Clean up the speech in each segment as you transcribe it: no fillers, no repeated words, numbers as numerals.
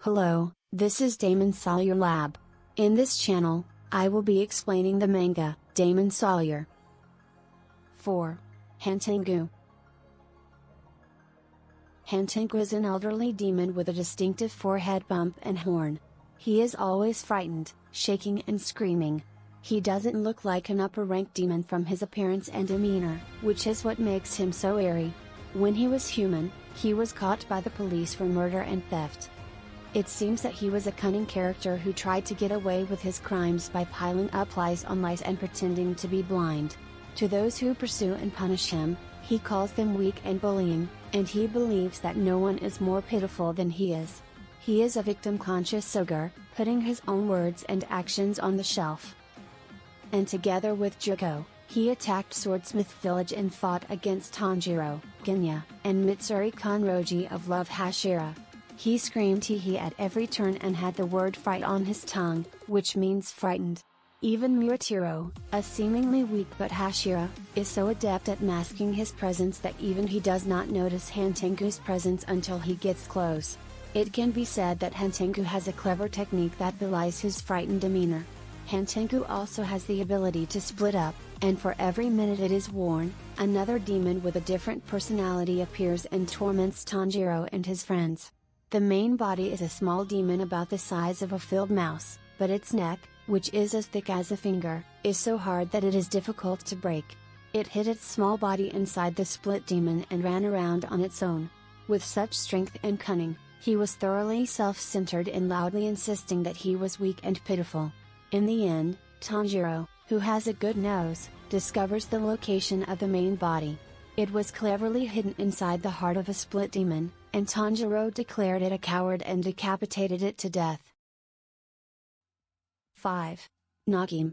Hello, this is Demon SLAYER Lab. In this channel, I will be explaining the manga, Demon SLAYER. 4. Hantengu. Hantengu is an elderly demon with a distinctive forehead bump and horn. He is always frightened, shaking and screaming. He doesn't look like an upper-rank demon from his appearance and demeanor, which is what makes him so airy. When he was human, he was caught by the police for murder and theft. It seems that he was a cunning character who tried to get away with his crimes by piling up lies on lies and pretending to be blind. To those who pursue and punish him, he calls them weak and bullying, and he believes that no one is more pitiful than he is. He is a victim-conscious ogre, putting his own words and actions on the shelf. And together with Juko, he attacked Swordsmith Village and fought against Tanjiro, Genya, and Mitsuri Kanroji of Love Hashira. He screamed hee at every turn and had the word fright on his tongue, which means frightened. Even Muratiro, a seemingly weak but Hashira, is so adept at masking his presence that even he does not notice Hantengu's presence until he gets close. It can be said that Hantengu has a clever technique that belies his frightened demeanor. Hantengu also has the ability to split up, and for every minute it is worn, another demon with a different personality appears and torments Tanjiro and his friends. The main body is a small demon about the size of a field mouse, but its neck, which is as thick as a finger, is so hard that it is difficult to break. It hid its small body inside the split demon and ran around on its own. With such strength and cunning, he was thoroughly self-centered and loudly insisting that he was weak and pitiful. In the end, Tanjiro, who has a good nose, discovers the location of the main body. It was cleverly hidden inside the heart of a split demon, and Tanjiro declared it a coward and decapitated it to death. 5. Nakim.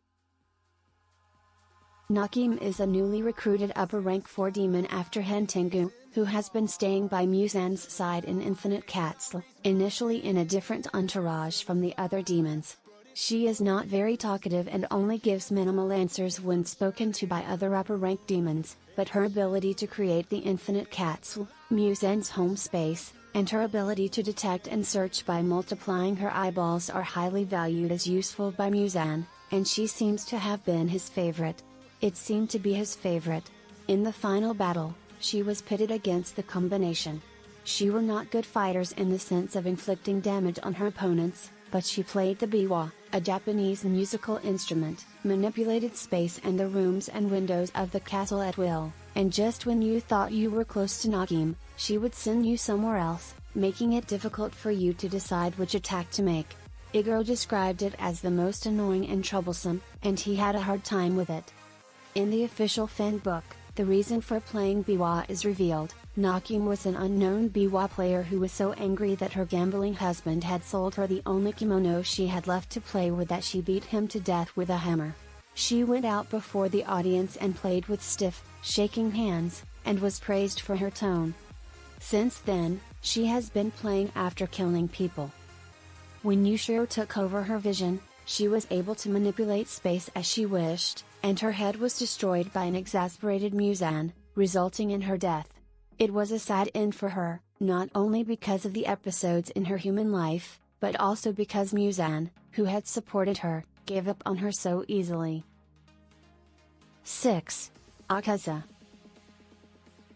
Nakim is a newly recruited upper-rank 4 demon after Hantengu, who has been staying by Muzan's side in Infinite Castle, initially in a different entourage from the other demons. She is not very talkative and only gives minimal answers when spoken to by other upper-rank demons, but her ability to create the Infinite Castle, Muzan's home space, and her ability to detect and search by multiplying her eyeballs are highly valued as useful by Muzan, and she seems to have been his favorite. It seemed to be his favorite. In the final battle, she was pitted against the combination. She were not good fighters in the sense of inflicting damage on her opponents, but she played the biwa, a Japanese musical instrument, manipulated space and the rooms and windows of the castle at will, and just when you thought you were close to Nakim, she would send you somewhere else, making it difficult for you to decide which attack to make. Iguro described it as the most annoying and troublesome, and he had a hard time with it. In the official fan book, the reason for playing biwa is revealed. Nakim was an unknown biwa player who was so angry that her gambling husband had sold her the only kimono she had left to play with that she beat him to death with a hammer. She went out before the audience and played with stiff, shaking hands, and was praised for her tone. Since then, she has been playing after killing people. When Yushiro took over her vision, she was able to manipulate space as she wished, and her head was destroyed by an exasperated Muzan, resulting in her death. It was a sad end for her, not only because of the episodes in her human life, but also because Muzan, who had supported her, gave up on her so easily. 6. Akaza.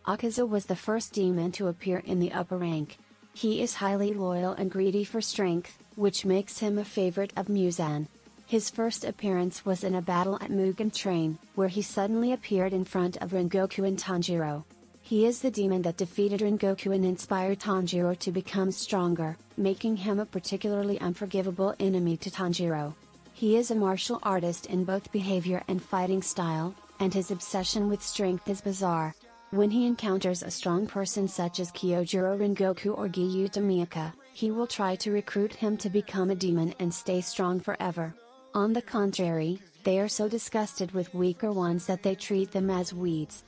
Akaza was the first demon to appear in the upper rank. He is highly loyal and greedy for strength, which makes him a favorite of Muzan. His first appearance was in a battle at Mugen Train, where he suddenly appeared in front of Rengoku and Tanjiro. He is the demon that defeated Rengoku and inspired Tanjiro to become stronger, making him a particularly unforgivable enemy to Tanjiro. He is a martial artist in both behavior and fighting style, and his obsession with strength is bizarre. When he encounters a strong person such as Kyojuro Rengoku or Gyuta Miyaka, he will try to recruit him to become a demon and stay strong forever. On the contrary, they are so disgusted with weaker ones that they treat them as weeds.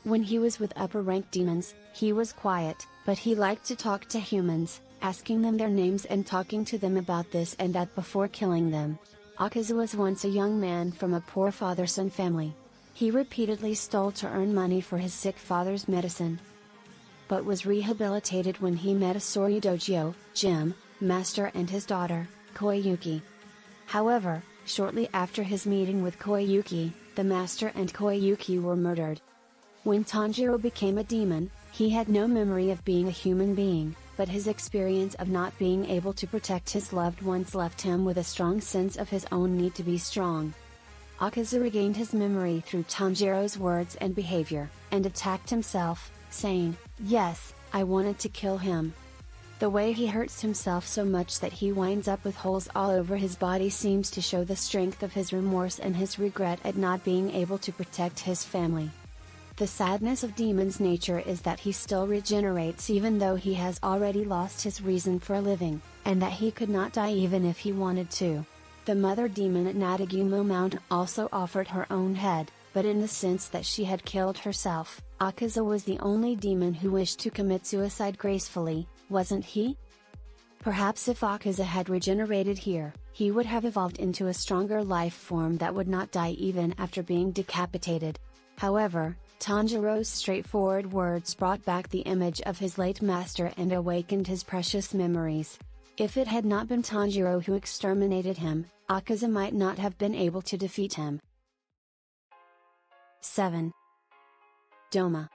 When he was with upper-rank demons, he was quiet, but he liked to talk to humans, asking them their names and talking to them about this and that before killing them. Akaza was once a young man from a poor father-son family. He repeatedly stole to earn money for his sick father's medicine, but was rehabilitated when he met a Soryu Dojo, gym, master and his daughter, Koyuki. However, shortly after his meeting with Koyuki, the master and Koyuki were murdered. When Tanjiro became a demon, he had no memory of being a human being, but his experience of not being able to protect his loved ones left him with a strong sense of his own need to be strong. Akaza regained his memory through Tanjiro's words and behavior, and attacked himself, saying, "Yes, I wanted to kill him." The way he hurts himself so much that he winds up with holes all over his body seems to show the strength of his remorse and his regret at not being able to protect his family. The sadness of Demon's nature is that he still regenerates even though he has already lost his reason for living, and that he could not die even if he wanted to. The mother demon at Natagumo Mountain also offered her own head, but in the sense that she had killed herself, Akaza was the only demon who wished to commit suicide gracefully, wasn't he? Perhaps if Akaza had regenerated here, he would have evolved into a stronger life form that would not die even after being decapitated. However, Tanjiro's straightforward words brought back the image of his late master and awakened his precious memories. If it had not been Tanjiro who exterminated him, Akaza might not have been able to defeat him. 7. Doma.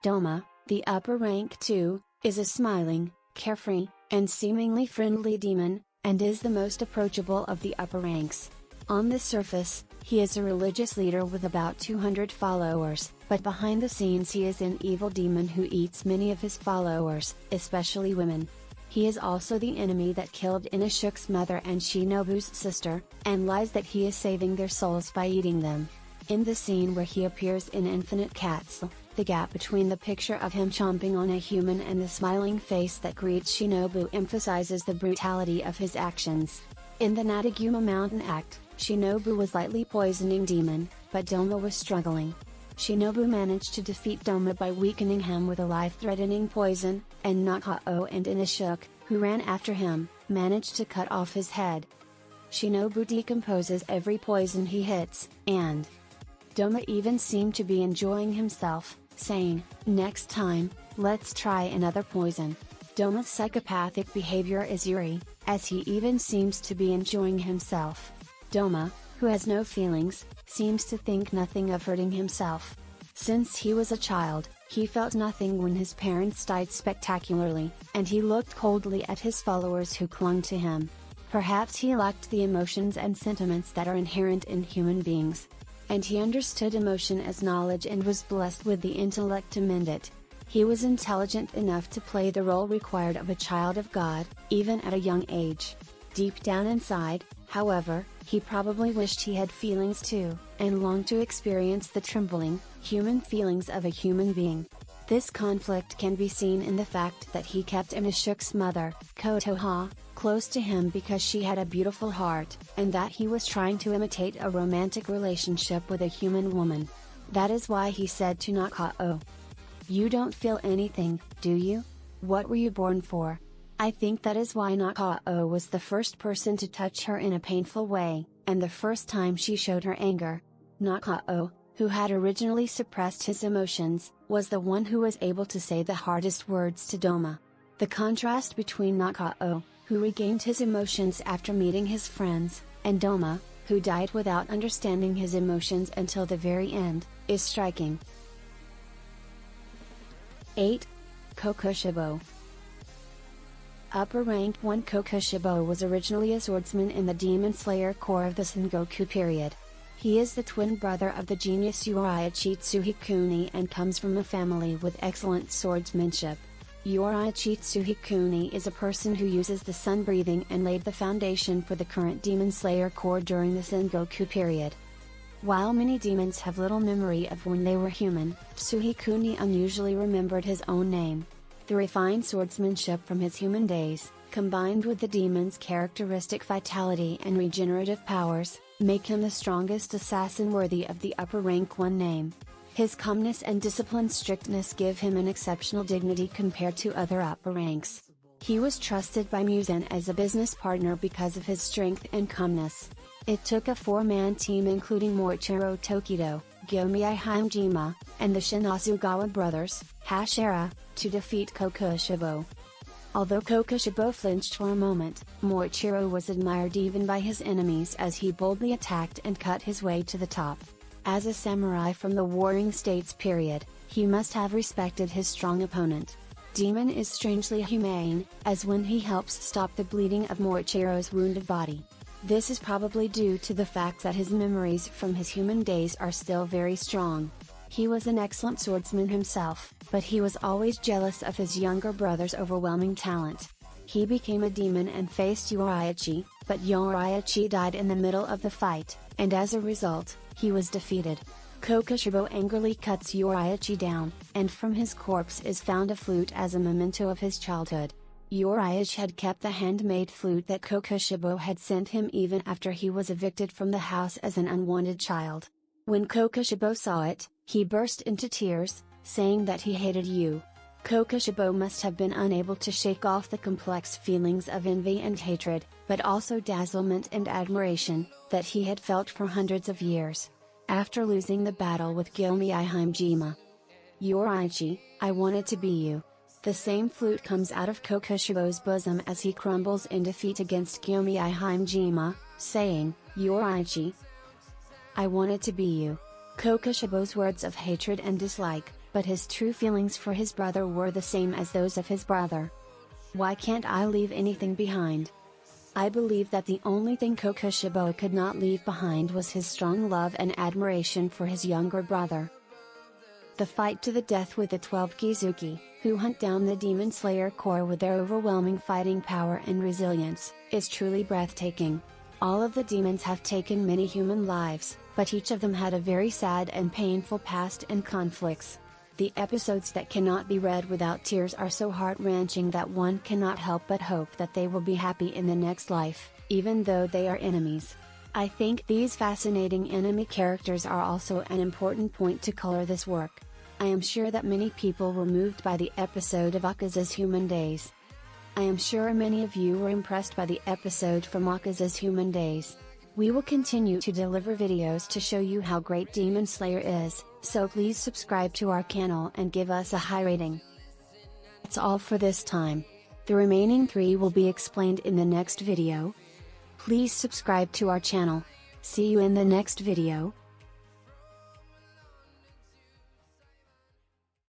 Doma, the upper rank 2, is a smiling, carefree, and seemingly friendly demon, and is the most approachable of the upper ranks. On the surface, he is a religious leader with about 200 followers, but behind the scenes he is an evil demon who eats many of his followers, especially women. He is also the enemy that killed Inosuke's mother and Shinobu's sister, and lies that he is saving their souls by eating them. In the scene where he appears in Infinite Castle, the gap between the picture of him chomping on a human and the smiling face that greets Shinobu emphasizes the brutality of his actions. In the Natagumo Mountain Act, Shinobu was lightly poisoning Demon, but Doma was struggling. Shinobu managed to defeat Doma by weakening him with a life-threatening poison, and Nakao and Inosuke, who ran after him, managed to cut off his head. Shinobu decomposes every poison he hits, and Doma even seemed to be enjoying himself, saying, "Next time, let's try another poison." Doma's psychopathic behavior is eerie, as he even seems to be enjoying himself. Doma, who has no feelings, seems to think nothing of hurting himself. Since he was a child, he felt nothing when his parents died spectacularly, and he looked coldly at his followers who clung to him. Perhaps he lacked the emotions and sentiments that are inherent in human beings. And he understood emotion as knowledge and was blessed with the intellect to mend it. He was intelligent enough to play the role required of a child of God, even at a young age. Deep down inside, however, he probably wished he had feelings too, and longed to experience the trembling, human feelings of a human being. This conflict can be seen in the fact that he kept Inosuke's mother, Kotoha, close to him because she had a beautiful heart, and that he was trying to imitate a romantic relationship with a human woman. That is why he said to Nakao, "You don't feel anything, do you? What were you born for?" I think that is why Nakao was the first person to touch her in a painful way, and the first time she showed her anger. Nakao, who had originally suppressed his emotions, was the one who was able to say the hardest words to Doma. The contrast between Nakao, who regained his emotions after meeting his friends, and Doma, who died without understanding his emotions until the very end, is striking. 8. Kokushibo. Upper rank 1 Kokushibo was originally a swordsman in the Demon Slayer Corps of the Sengoku period. He is the twin brother of the genius Urayachi Tsuhikuni and comes from a family with excellent swordsmanship. Urayachi Tsuhikuni is a person who uses the sun breathing and laid the foundation for the current Demon Slayer Corps during the Sengoku period. While many demons have little memory of when they were human, Tsuhikuni unusually remembered his own name. The refined swordsmanship from his human days, combined with the demon's characteristic vitality and regenerative powers, make him the strongest assassin worthy of the upper rank 1 name. His calmness and disciplined strictness give him an exceptional dignity compared to other upper ranks. He was trusted by Muzan as a business partner because of his strength and calmness. It took a 4-man team including Moichiro Tokido, Gyomiya Himejima, and the Shinazugawa brothers, Hashira, to defeat Kokushibo. Although Kokushibo flinched for a moment, Morichiro was admired even by his enemies as he boldly attacked and cut his way to the top. As a samurai from the Warring States period, he must have respected his strong opponent. Demon is strangely humane, as when he helps stop the bleeding of Morichiro's wounded body. This is probably due to the fact that his memories from his human days are still very strong. He was an excellent swordsman himself, but he was always jealous of his younger brother's overwhelming talent. He became a demon and faced Yoraichi, but Yoraichi died in the middle of the fight, and as a result, he was defeated. Kokushibo angrily cuts Yoraichi down, and from his corpse is found a flute as a memento of his childhood. Yoraichi had kept the handmade flute that Kokushibo had sent him even after he was evicted from the house as an unwanted child. When Kokushibo saw it, he burst into tears, saying that he hated you. Kokushibo must have been unable to shake off the complex feelings of envy and hatred, but also dazzlement and admiration, that he had felt for hundreds of years. After losing the battle with Gyomi Himejima, Yoraichi, I wanted to be you. The same flute comes out of Kokushibo's bosom as he crumbles in defeat against Gyomi Himejima, saying, Yoraichi, I wanted to be you. Kokushibo's words of hatred and dislike, but his true feelings for his brother were the same as those of his brother. Why can't I leave anything behind? I believe that the only thing Kokushibo could not leave behind was his strong love and admiration for his younger brother. The fight to the death with the 12 Kizuki, who hunt down the Demon Slayer Corps with their overwhelming fighting power and resilience, is truly breathtaking. All of the demons have taken many human lives, but each of them had a very sad and painful past and conflicts. The episodes that cannot be read without tears are so heart-wrenching that one cannot help but hope that they will be happy in the next life, even though they are enemies. I think these fascinating enemy characters are also an important point to color this work. I am sure that many people were moved by the episode of Akaza's Human Days. I am sure many of you were impressed by the episode from Akaza's Human Days. We will continue to deliver videos to show you how great Demon Slayer is, so please subscribe to our channel and give us a high rating. That's all for this time. The remaining 3 will be explained in the next video. Please subscribe to our channel. See you in the next video.